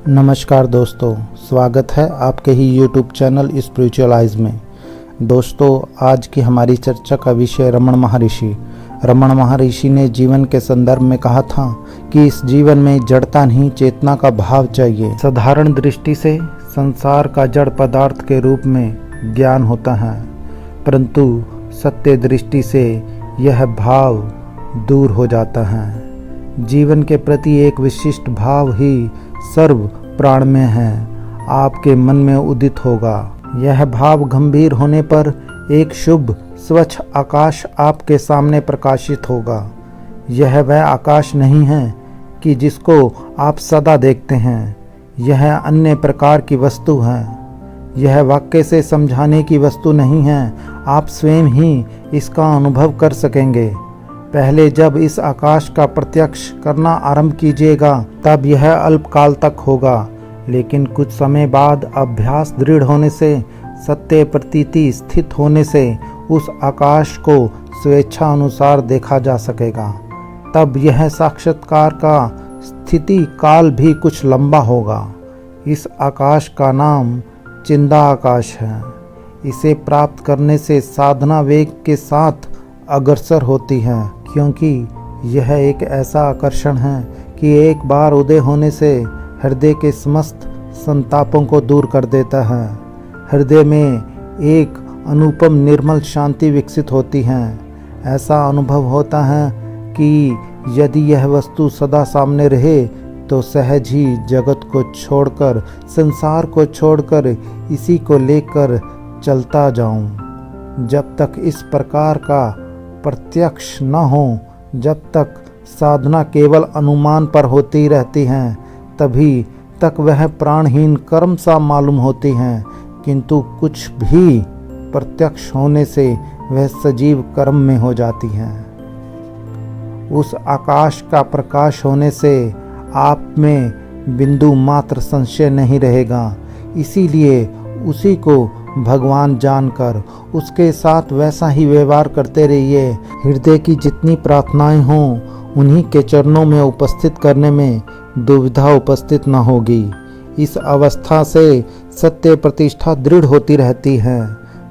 नमस्कार दोस्तों, स्वागत है आपके ही YouTube चैनल स्पिरिचुअल आइज में। दोस्तों, आज की हमारी चर्चा का विषय रमण महर्षि। रमण महर्षि ने जीवन के संदर्भ में कहा था कि इस जीवन में जड़ता नहीं, चेतना का भाव चाहिए। साधारण दृष्टि से संसार का जड़ पदार्थ के रूप में ज्ञान होता है, परंतु सत्य दृष्टि से यह भाव दूर हो जाता है। जीवन के प्रति एक विशिष्ट भाव ही सर्व प्राण में है, आपके मन में उदित होगा। यह भाव गंभीर होने पर एक शुभ स्वच्छ आकाश आपके सामने प्रकाशित होगा। यह वह आकाश नहीं है कि जिसको आप सदा देखते हैं, यह अन्य प्रकार की वस्तु है। यह वाक्य से समझाने की वस्तु नहीं है, आप स्वयं ही इसका अनुभव कर सकेंगे। पहले जब इस आकाश का प्रत्यक्ष करना आरंभ कीजिएगा तब यह अल्पकाल तक होगा, लेकिन कुछ समय बाद अभ्यास दृढ़ होने से, सत्य प्रतीति स्थित होने से उस आकाश को स्वेच्छा अनुसार देखा जा सकेगा। तब यह साक्षात्कार का स्थिति काल भी कुछ लंबा होगा। इस आकाश का नाम चिंदा आकाश है। इसे प्राप्त करने से साधना वेग के साथ अग्रसर होती है, क्योंकि यह एक ऐसा आकर्षण है कि एक बार उदय होने से हृदय के समस्त संतापों को दूर कर देता है। हृदय में एक अनुपम निर्मल शांति विकसित होती है। ऐसा अनुभव होता है कि यदि यह वस्तु सदा सामने रहे तो सहज ही जगत को छोड़कर, संसार को छोड़कर इसी को लेकर चलता जाऊं। जब तक इस प्रकार का प्रत्यक्ष न हो, जब तक साधना केवल अनुमान पर होती रहती है, तभी तक वह प्राणहीन कर्म सा मालूम होती हैं, किंतु कुछ भी प्रत्यक्ष होने से वह सजीव कर्म में हो जाती हैं। उस आकाश का प्रकाश होने से आप में बिंदु मात्र संशय नहीं रहेगा। इसीलिए उसी को भगवान जानकर उसके साथ वैसा ही व्यवहार करते रहिए। हृदय की जितनी प्रार्थनाएं हों उन्हीं के चरणों में उपस्थित करने में दुविधा उपस्थित न होगी। इस अवस्था से सत्य प्रतिष्ठा दृढ़ होती रहती है।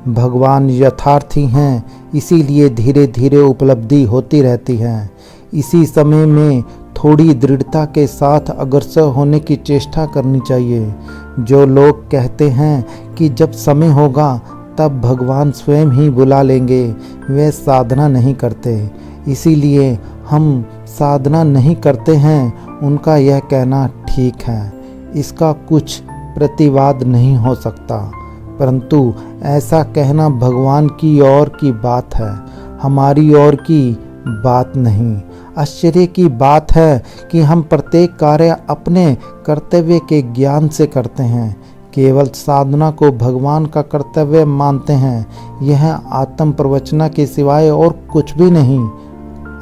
भगवान यथार्थी हैं, इसीलिए धीरे धीरे उपलब्धि होती रहती है। इसी समय में थोड़ी दृढ़ता के साथ अग्रसर होने की चेष्टा करनी चाहिए। जो लोग कहते हैं कि जब समय होगा तब भगवान स्वयं ही बुला लेंगे, वे साधना नहीं करते। इसीलिए हम साधना नहीं करते हैं, उनका यह कहना ठीक है, इसका कुछ प्रतिवाद नहीं हो सकता। परंतु ऐसा कहना भगवान की ओर की बात है, हमारी ओर की बात नहीं। आश्चर्य की बात है कि हम प्रत्येक कार्य अपने कर्तव्य के ज्ञान से करते हैं, केवल साधना को भगवान का कर्तव्य मानते हैं। यह आत्म प्रवचना के सिवाय और कुछ भी नहीं।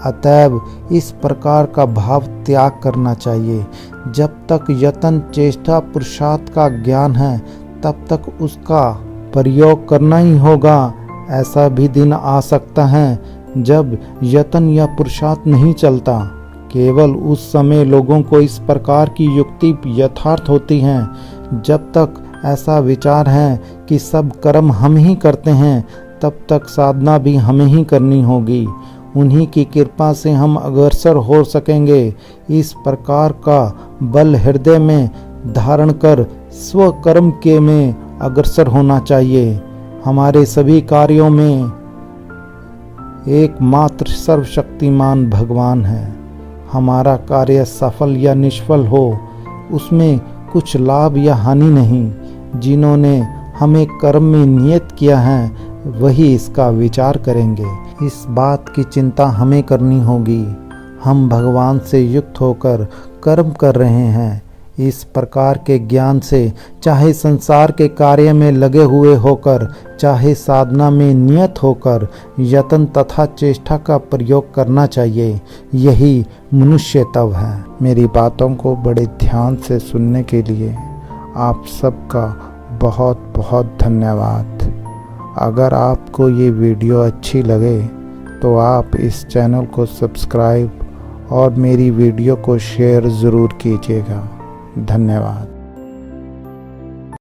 अतएव इस प्रकार का भाव त्याग करना चाहिए। जब तक यत्न चेष्टा पुरुषार्थ का ज्ञान है, तब तक उसका प्रयोग करना ही होगा। ऐसा भी दिन आ सकता है जब यत्न या पुरुषार्थ नहीं चलता। केवल उस समय लोगों को इस प्रकार की युक्ति यथार्थ होती है। जब तक ऐसा विचार है कि सब कर्म हम ही करते हैं, तब तक साधना भी हमें ही करनी होगी। उन्हीं की कृपा से हम अग्रसर हो सकेंगे। इस प्रकार का बल हृदय में धारण कर स्वकर्म के में अग्रसर होना चाहिए। हमारे सभी कार्यों में एकमात्र सर्वशक्तिमान भगवान है। हमारा कार्य सफल या निष्फल हो, उसमें कुछ लाभ या हानि नहीं। जिन्होंने हमें कर्म में नियत किया है, वही इसका विचार करेंगे। इस बात की चिंता हमें करनी होगी। हम भगवान से युक्त होकर कर्म कर रहे हैं। इस प्रकार के ज्ञान से चाहे संसार के कार्य में लगे हुए होकर, चाहे साधना में नियत होकर, यत्न तथा चेष्टा का प्रयोग करना चाहिए। यही मनुष्यत्व है। मेरी बातों को बड़े ध्यान से सुनने के लिए आप सबका बहुत बहुत धन्यवाद। अगर आपको ये वीडियो अच्छी लगे तो आप इस चैनल को सब्सक्राइब और मेरी वीडियो को शेयर ज़रूर कीजिएगा। धन्यवाद।